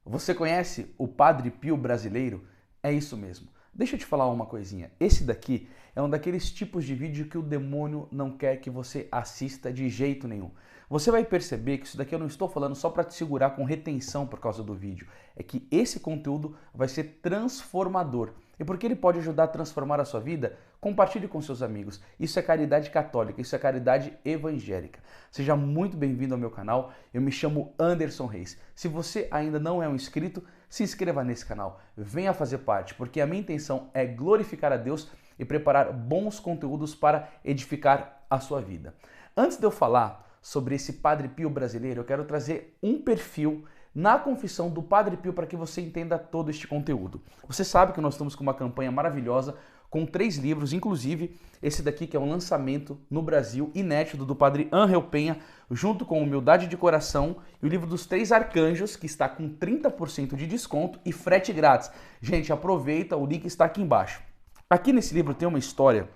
Você conhece o Padre Pio brasileiro? É isso mesmo. Deixa eu te falar uma coisinha. Esse daqui é um daqueles tipos de vídeo que o demônio não quer que você assista de jeito nenhum. Você vai perceber que isso daqui eu não estou falando só para te segurar com retenção por causa do vídeo. É que esse conteúdo vai ser transformador. E porque ele pode ajudar a transformar a sua vida, compartilhe com seus amigos. Isso é caridade católica, isso é caridade evangélica. Seja muito bem-vindo ao meu canal. Eu me chamo Anderson Reis. Se você ainda não é um inscrito, se inscreva nesse canal. Venha fazer parte, porque a minha intenção é glorificar a Deus e preparar bons conteúdos para edificar a sua vida. Antes de eu falar sobre esse Padre Pio brasileiro, eu quero trazer um perfil na confissão do Padre Pio para que você entenda todo este conteúdo. Você sabe que nós estamos com uma campanha maravilhosa com 3 livros, inclusive esse daqui que é um lançamento no Brasil inédito do Padre Ángel Penha, junto com Humildade de Coração e o livro dos 3 Arcanjos, que está com 30% de desconto e frete grátis. Gente, aproveita, o link está aqui embaixo. Aqui nesse livro tem uma história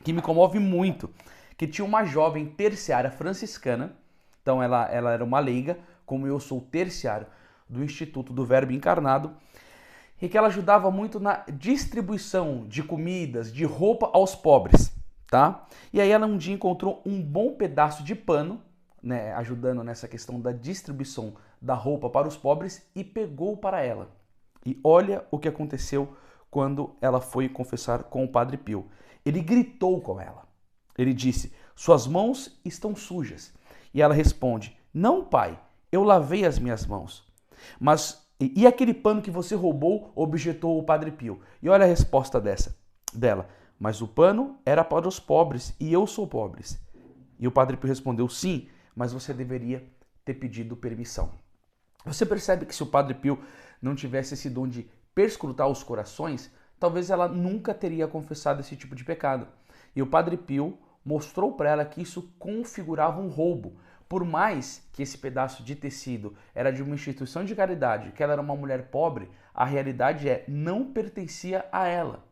que me comove muito, que tinha uma jovem terciária franciscana, então ela era uma leiga, como eu sou terciário do Instituto do Verbo Encarnado, e que ela ajudava muito na distribuição de comidas, de roupa aos pobres, tá? E aí ela um dia encontrou um bom pedaço de pano, né, ajudando nessa questão da distribuição da roupa para os pobres, e pegou para ela. E olha o que aconteceu quando ela foi confessar com o Padre Pio. Ele gritou com ela. Ele disse: "Suas mãos estão sujas." E ela responde: "Não, pai, eu lavei as minhas mãos." "Mas e aquele pano que você roubou?" objetou o Padre Pio. E olha a resposta dela: "Mas o pano era para os pobres e eu sou pobre." E o Padre Pio respondeu: "Sim, mas você deveria ter pedido permissão." Você percebe que se o Padre Pio não tivesse esse dom de perscrutar os corações, talvez ela nunca teria confessado esse tipo de pecado. E o Padre Pio mostrou para ela que isso configurava um roubo. Por mais que esse pedaço de tecido era de uma instituição de caridade, que ela era uma mulher pobre, a realidade não pertencia a ela.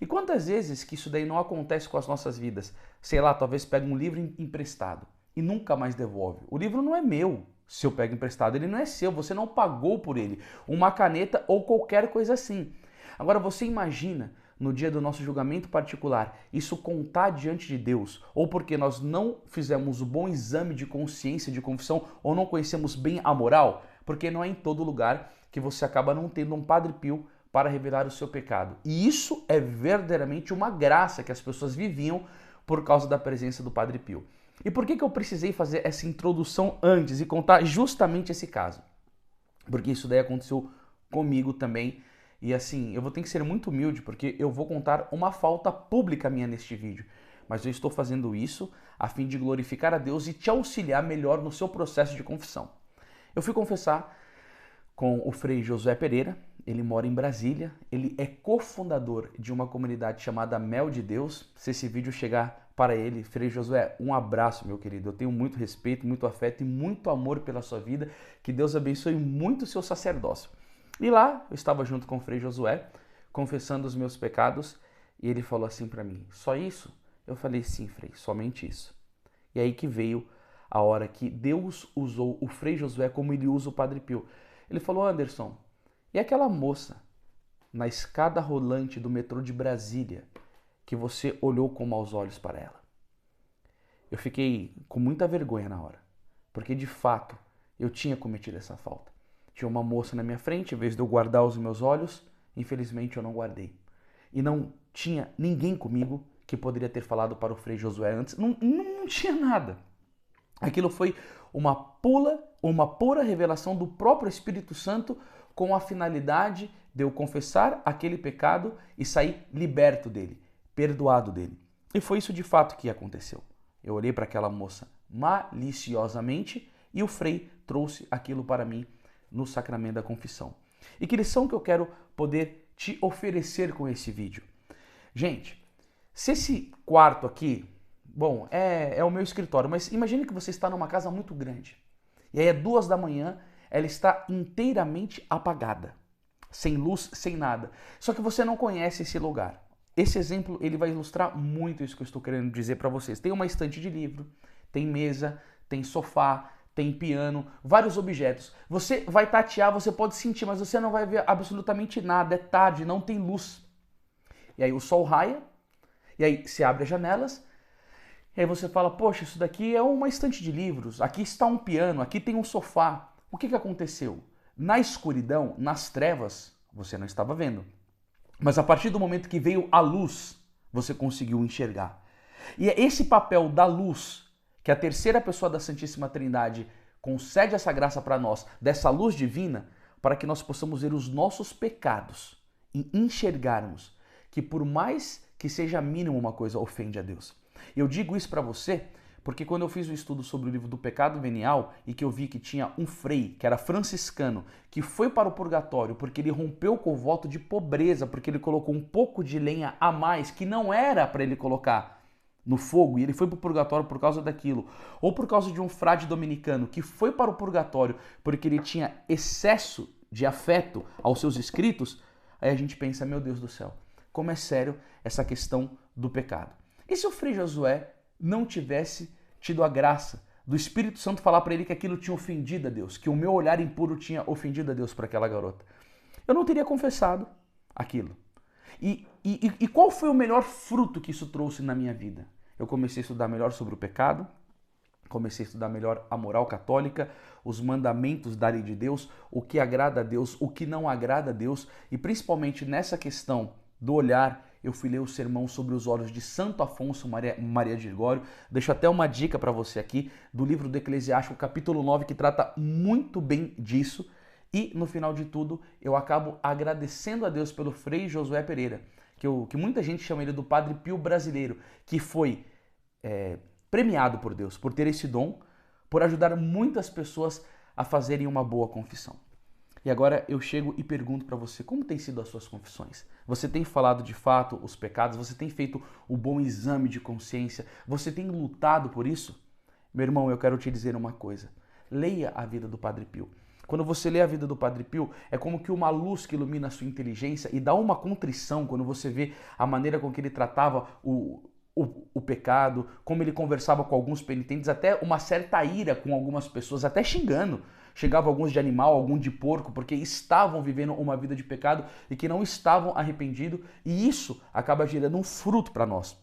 E quantas vezes que isso daí não acontece com as nossas vidas? Sei lá, talvez pegue um livro emprestado e nunca mais devolve. O livro não é meu. Se eu pego emprestado, ele não é seu, você não pagou por ele. Uma caneta ou qualquer coisa assim. Agora você imagina, no dia do nosso julgamento particular, isso contar diante de Deus, ou porque nós não fizemos o bom exame de consciência, de confissão, ou não conhecemos bem a moral, porque não é em todo lugar que você acaba não tendo um Padre Pio para revelar o seu pecado. E isso é verdadeiramente uma graça que as pessoas viviam por causa da presença do Padre Pio. E por que eu precisei fazer essa introdução antes e contar justamente esse caso? Porque isso daí aconteceu comigo também. E assim, eu vou ter que ser muito humilde porque eu vou contar uma falta pública minha neste vídeo. Mas eu estou fazendo isso a fim de glorificar a Deus e te auxiliar melhor no seu processo de confissão. Eu fui confessar com o Frei Josué Pereira. Ele mora em Brasília. Ele é cofundador de uma comunidade chamada Mel de Deus. Se esse vídeo chegar para ele, Frei Josué, um abraço, meu querido. Eu tenho muito respeito, muito afeto e muito amor pela sua vida. Que Deus abençoe muito o seu sacerdócio. E lá eu estava junto com o Frei Josué, confessando os meus pecados, e ele falou assim para mim: "Só isso?" Eu falei: "Sim, Frei, somente isso." E aí que veio a hora que Deus usou o Frei Josué como ele usa o Padre Pio. Ele falou: "Anderson, e aquela moça na escada rolante do metrô de Brasília que você olhou com maus olhos para ela?" Eu fiquei com muita vergonha na hora, porque de fato eu tinha cometido essa falta. Tinha uma moça na minha frente, em vez de eu guardar os meus olhos, infelizmente eu não guardei. E não tinha ninguém comigo que poderia ter falado para o Frei Josué antes. Não tinha nada. Aquilo foi uma pura revelação do próprio Espírito Santo com a finalidade de eu confessar aquele pecado e sair liberto dele, perdoado dele. E foi isso de fato que aconteceu. Eu olhei para aquela moça maliciosamente e o Frei trouxe aquilo para mim no sacramento da confissão. E que lição que eu quero poder te oferecer com esse vídeo? Gente, se esse quarto aqui, bom, é o meu escritório, mas imagine que você está numa casa muito grande. E aí é 2 da manhã, ela está inteiramente apagada, sem luz, sem nada. Só que você não conhece esse lugar. Esse exemplo, ele vai ilustrar muito isso que eu estou querendo dizer para vocês. Tem uma estante de livro, tem mesa, tem sofá, tem piano, vários objetos. Você vai tatear, você pode sentir, mas você não vai ver absolutamente nada, é tarde, não tem luz. E aí o sol raia, e aí se abre as janelas, e aí você fala, poxa, isso daqui é uma estante de livros, aqui está um piano, aqui tem um sofá. O que aconteceu? Na escuridão, nas trevas, você não estava vendo. Mas a partir do momento que veio a luz, você conseguiu enxergar. E é esse papel da luz que a terceira pessoa da Santíssima Trindade concede essa graça para nós, dessa luz divina, para que nós possamos ver os nossos pecados e enxergarmos que por mais que seja mínimo uma coisa ofende a Deus. Eu digo isso para você porque quando eu fiz o estudo sobre o livro do pecado venial e que eu vi que tinha um frei, que era franciscano, que foi para o purgatório porque ele rompeu com o voto de pobreza, porque ele colocou um pouco de lenha a mais que não era para ele colocar no fogo, e ele foi para o purgatório por causa daquilo, ou por causa de um frade dominicano que foi para o purgatório porque ele tinha excesso de afeto aos seus escritos, aí a gente pensa, meu Deus do céu, como é sério essa questão do pecado. E se o Frei Josué não tivesse tido a graça do Espírito Santo falar para ele que aquilo tinha ofendido a Deus, que o meu olhar impuro tinha ofendido a Deus para aquela garota? Eu não teria confessado aquilo. E qual foi o melhor fruto que isso trouxe na minha vida? Eu comecei a estudar melhor sobre o pecado, comecei a estudar melhor a moral católica, os mandamentos da lei de Deus, o que agrada a Deus, o que não agrada a Deus, e principalmente nessa questão do olhar, eu fui ler o sermão sobre os olhos de Santo Afonso Maria de Ligório. Deixo até uma dica para você aqui do livro do Eclesiástico, capítulo 9, que trata muito bem disso. E no final de tudo, eu acabo agradecendo a Deus pelo Frei Josué Pereira, que muita gente chama ele do Padre Pio brasileiro, que foi premiado por Deus por ter esse dom, por ajudar muitas pessoas a fazerem uma boa confissão. E agora eu chego e pergunto para você, como tem sido as suas confissões? Você tem falado de fato os pecados? Você tem feito o bom exame de consciência? Você tem lutado por isso? Meu irmão, eu quero te dizer uma coisa. Leia a vida do Padre Pio. Quando você lê a vida do Padre Pio, é como que uma luz que ilumina a sua inteligência e dá uma contrição quando você vê a maneira com que ele tratava o pecado, como ele conversava com alguns penitentes, até uma certa ira com algumas pessoas, até xingando. Chegava alguns de animal, algum de porco, porque estavam vivendo uma vida de pecado e que não estavam arrependidos, e isso acaba gerando um fruto para nós.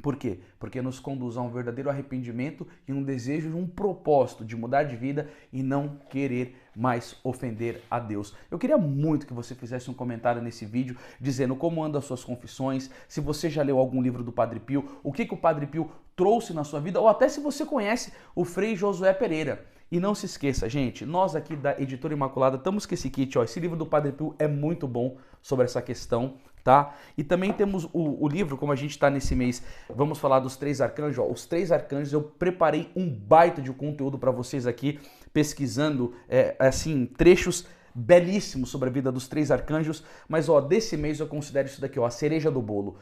Por quê? Porque nos conduz a um verdadeiro arrependimento e um desejo, um propósito de mudar de vida e não querer mais ofender a Deus. Eu queria muito que você fizesse um comentário nesse vídeo dizendo como andam as suas confissões, se você já leu algum livro do Padre Pio, o que o Padre Pio trouxe na sua vida, ou até se você conhece o Frei Josué Pereira. E não se esqueça, gente, nós aqui da Editora Imaculada estamos com esse kit, ó, esse livro do Padre Pio é muito bom sobre essa questão, tá? E também temos o livro, como a gente está nesse mês, vamos falar dos 3 arcanjos, ó, os 3 arcanjos, eu preparei um baita de conteúdo para vocês aqui, pesquisando, assim, trechos belíssimos sobre a vida dos 3 arcanjos, mas, ó, desse mês eu considero isso daqui, ó, a cereja do bolo.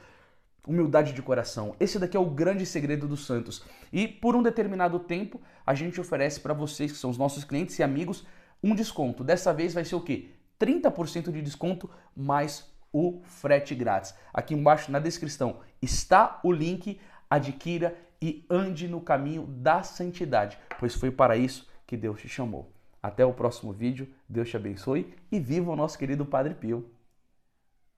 Humildade de coração. Esse daqui é o grande segredo dos santos. E por um determinado tempo, a gente oferece para vocês, que são os nossos clientes e amigos, um desconto. Dessa vez vai ser o quê? 30% de desconto mais o frete grátis. Aqui embaixo na descrição está o link, adquira e ande no caminho da santidade, pois foi para isso que Deus te chamou. Até o próximo vídeo, Deus te abençoe e viva o nosso querido Padre Pio.